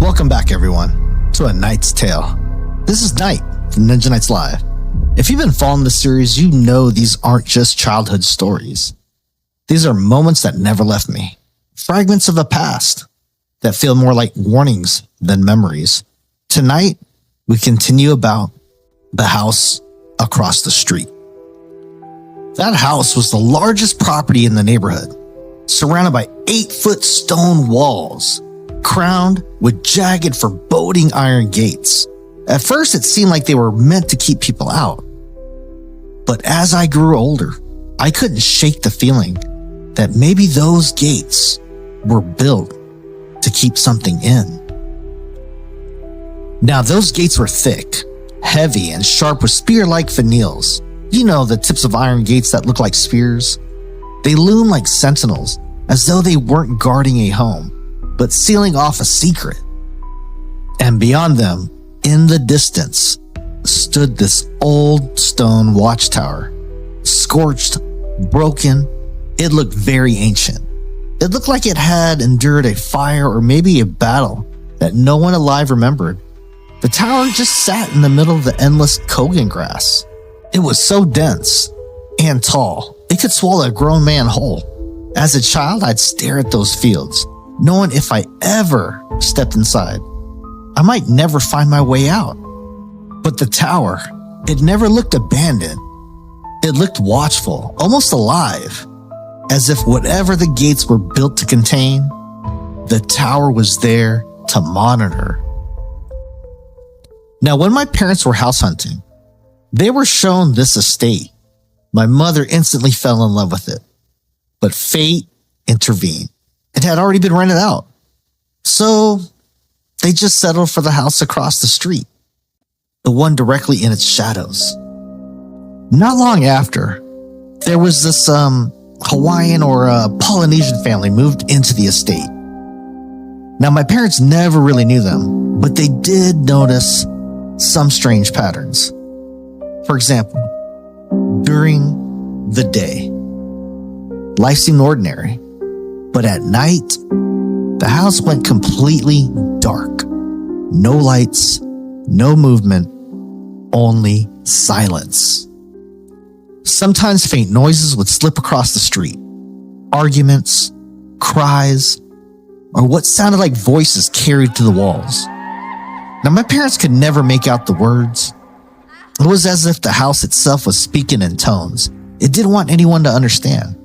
Welcome back, everyone, to A Knight's Tale. This is Knight from Ninja Knights Live. If you've been following the series, you know these aren't just childhood stories. These are moments that never left me, fragments of the past that feel more like warnings than memories. Tonight, we continue about the house across the street. That house was the largest property in the neighborhood, surrounded by 8-foot stone walls, crowned with jagged, foreboding iron gates. At first, it seemed like they were meant to keep people out. But as I grew older, I couldn't shake the feeling that maybe those gates were built to keep something in. Now, those gates were thick, heavy, and sharp with spear-like finials. You know, the tips of iron gates that look like spears. They loom like sentinels, as though they weren't guarding a home, but sealing off a secret. And beyond them, in the distance, stood this old stone watchtower. Scorched, broken, it looked very ancient. It looked like it had endured a fire or maybe a battle that no one alive remembered. The tower just sat in the middle of the endless Kogan grass. It was so dense and tall, it could swallow a grown man whole. As a child, I'd stare at those fields, knowing if I ever stepped inside, I might never find my way out. But the tower, it never looked abandoned. It looked watchful, almost alive, as if whatever the gates were built to contain, the tower was there to monitor. Now, when my parents were house hunting, they were shown this estate. My mother instantly fell in love with it, but fate intervened. It had already been rented out. So they just settled for the house across the street, the one directly in its shadows. Not long after, there was this Hawaiian or Polynesian family moved into the estate. Now, my parents never really knew them, but they did notice some strange patterns. For example, during the day, life seemed ordinary, but at night, the house went completely dark. No lights, no movement, only silence. Sometimes faint noises would slip across the street. Arguments, cries, or what sounded like voices carried to the walls. Now, my parents could never make out the words. It was as if the house itself was speaking in tones it didn't want anyone to understand.